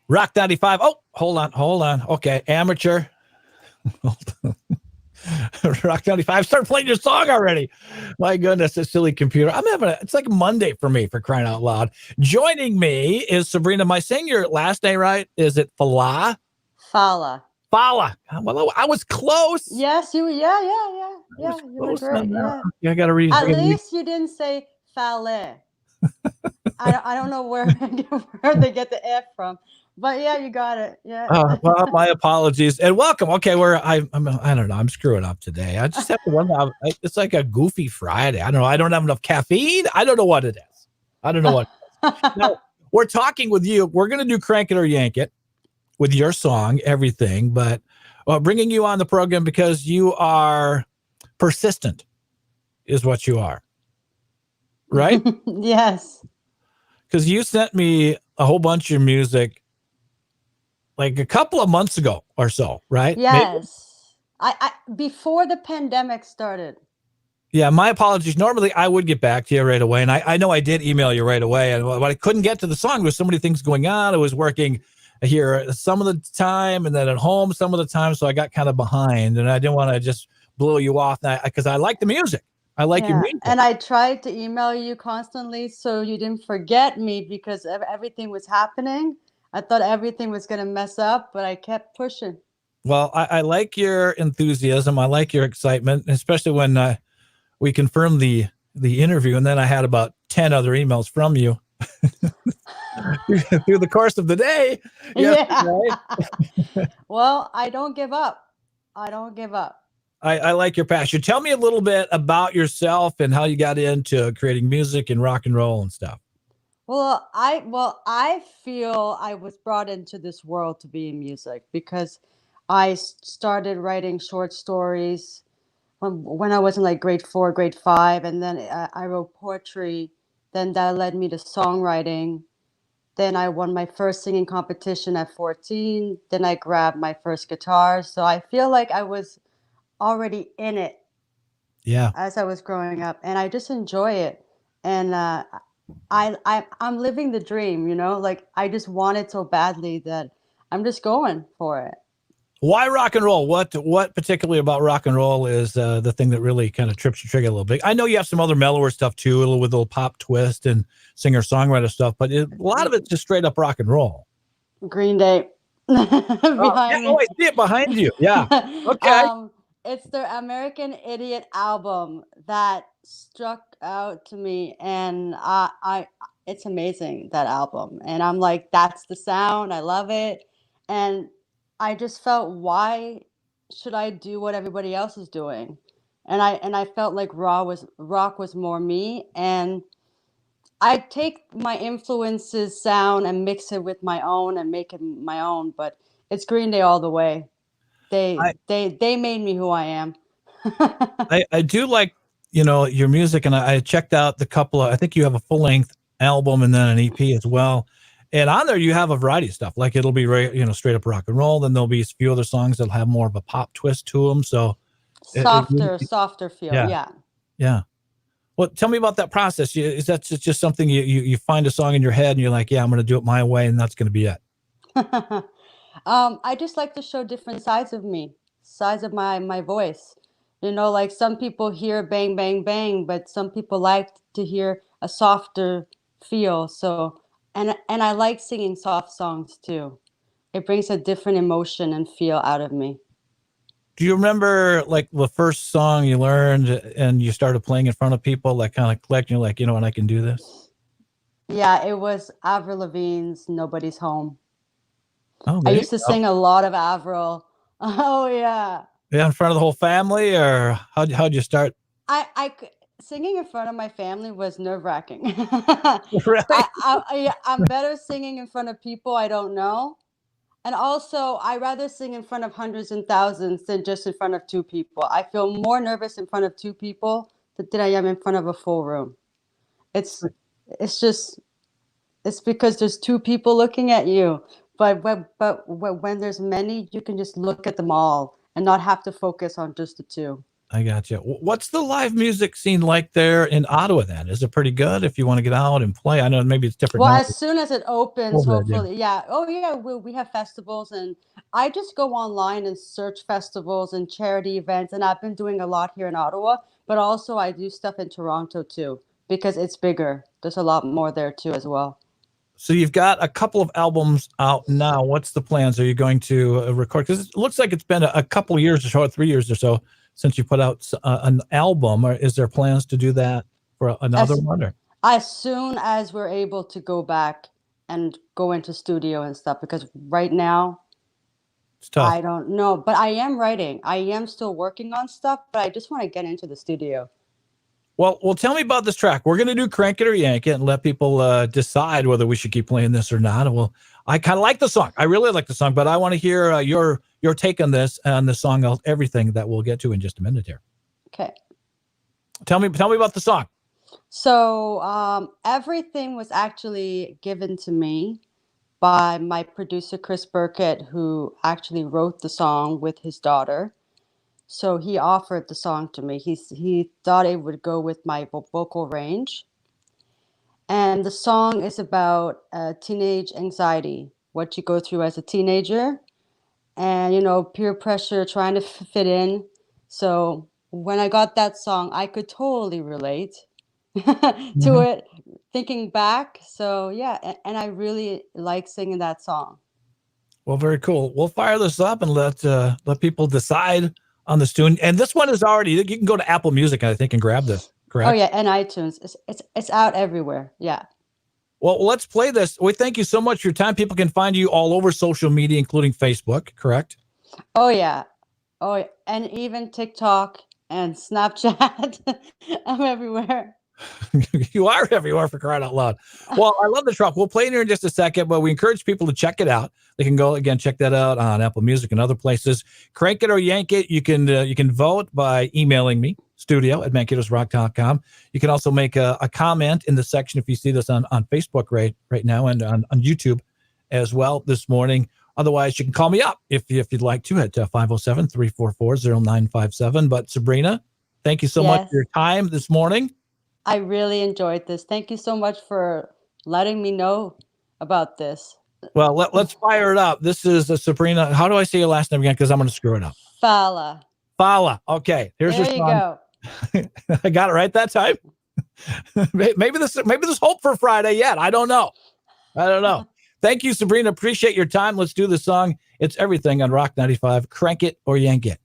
Rock 95. Oh, hold on. Okay, amateur. Rock 95. Start playing your song already. My goodness, this silly computer. It's like Monday for me, for crying out loud. Joining me is Sabrina. Am I saying your last name right? Is it Fallah? Fallah. Fallah. Well, I was close. Yes, yeah. You were great. Yeah. I got to read. At least you didn't say Fallah. I don't know where they get the F from, but yeah, you got it. Yeah. Well, my apologies and welcome. Okay, I don't know. I'm screwing up today. I just have to wonder. It's like a goofy Friday. I don't know. I don't have enough caffeine. I don't know what it is. Now, we're talking with you. We're going to do Crank It or Yank It with your song, everything, but bringing you on the program because you are persistent is what you are. Right? Yes. Because you sent me a whole bunch of music like a couple of months ago or so, right? Yes. I before the pandemic started. Yeah, my apologies. Normally, I would get back to you right away. And I know I did email you right away. And but I couldn't get to the song. There was so many things going on. I was working here some of the time and then at home some of the time. So I got kind of behind. And I didn't want to just blow you off because I like the music. I like your music. And I tried to email you constantly so you didn't forget me because everything was happening. I thought everything was going to mess up, but I kept pushing. Well, I like your enthusiasm. I like your excitement, especially when we confirmed the interview. And then I had about 10 other emails from you through the course of the day. Yeah. Right? Well, I don't give up. I like your passion. Tell me a little bit about yourself and how you got into creating music and rock and roll and stuff. Well, I feel I was brought into this world to be in music because I started writing short stories when I was in like grade 4, grade 5, and then I wrote poetry. Then that led me to songwriting. Then I won my first singing competition at 14. Then I grabbed my first guitar. So I feel like I was already in it. Yeah. As I was growing up, and I just enjoy it. And I'm living the dream, like I just want it so badly that I'm just going for it. Why rock and roll? What particularly about rock and roll is the thing that really kind of trips your trigger a little bit? I know you have some other mellower stuff too, with a little pop twist and singer-songwriter stuff, but a lot of it's just straight up rock and roll. Green Day. Behind me. I see it behind you. Yeah. Okay. It's the American Idiot album that struck out to me, and it's amazing, that album. And I'm like, that's the sound. I love it. And I just felt, why should I do what everybody else is doing? And I felt like rock was more me. And I take my influences sound and mix it with my own and make it my own, but it's Green Day all the way. They made me who I am. I do like, your music, and I checked out the couple of, I think you have a full length album and then an EP as well. And on there you have a variety of stuff. Like it'll be straight up rock and roll. Then there'll be a few other songs that'll have more of a pop twist to them. So softer feel. Yeah. Well, tell me about that process. Is that just something you find a song in your head and you're like, yeah, I'm going to do it my way, and that's going to be it? I just like to show different sides of me, sides of my voice. Like some people hear bang, bang, bang, but some people like to hear a softer feel. So, and I like singing soft songs too. It brings a different emotion and feel out of me. Do you remember like the first song you learned and you started playing in front of people, like kind of clicked, you're like, and I can do this? Yeah, it was Avril Lavigne's Nobody's Home. Oh, I used to sing a lot of Avril. Oh yeah. Yeah, in front of the whole family, or how'd you start? I singing in front of my family was nerve-wracking. Really? I'm better singing in front of people I don't know. And also, I rather sing in front of hundreds and thousands than just in front of 2 people. I feel more nervous in front of 2 people than I am in front of a full room. It's because there's 2 people looking at you. But when there's many, you can just look at them all and not have to focus on just the 2. I got you. What's the live music scene like there in Ottawa then? Is it pretty good if you want to get out and play? I know maybe it's different Well, now. as soon as it opens, COVID, yeah. hopefully, yeah. Oh, yeah, we have festivals, and I just go online and search festivals and charity events, and I've been doing a lot here in Ottawa, but also I do stuff in Toronto too because it's bigger. There's a lot more there too as well. So you've got a couple of albums out now. What's the plans? Are you going to record? Because it looks like it's been a couple of years or so, 3 years or so, since you put out an album. Or is there plans to do that for another As one? Or as soon as we're able to go back and go into studio and stuff, because right now it's tough. I don't know, but I am writing. I am still working on stuff, but I just want to get into the studio. Well, tell me about this track. We're going to do Crank It or Yank It and let people decide whether we should keep playing this or not. Well, I kind of like the song. I really like the song, but I want to hear your take on this and the song, everything that we'll get to in just a minute here. Okay. Tell me about the song. So everything was actually given to me by my producer Chris Burkett, who actually wrote the song with his daughter. So he offered the song to me. He thought it would go with my vocal range. And the song is about teenage anxiety, what you go through as a teenager, and peer pressure, trying to fit in. So when I got that song, I could totally relate to Mhm. it, thinking back. So yeah, and I really like singing that song. Well, very cool. We'll fire this up and let people decide on this tune. And this one is already, you can go to Apple Music, I think, and grab this, Oh correct? yeah, and iTunes. It's out everywhere. Yeah. Well, let's play this. We thank you so much for your time. People can find you all over social media, including Facebook, correct? Oh yeah. Oh, yeah. And even TikTok and Snapchat. I'm everywhere. You are everywhere, for crying out loud. Well, I love the truck. We'll play it here in just a second, but we encourage people to check it out. They can go again, check that out on Apple Music and other places. Crank It or Yank It. You can vote by emailing me, studio@mankitosrock.com. You can also make a comment in the section if you see this on Facebook right now and on YouTube as well this morning. Otherwise, you can call me up if you'd like to at 507-344-0957. But Sabrina, thank you so much Yes. for your time this morning. I really enjoyed this. Thank you so much for letting me know about this. Well, let's fire it up. This is Sabrina. How do I say your last name again? Because I'm going to screw it up. Fallah. Fallah. Okay, here's your There you song. go. I got it right that time. maybe there's hope for Friday yet. I don't know. Thank you, Sabrina. Appreciate your time. Let's do the song. It's everything on Rock 95. Crank It or Yank It.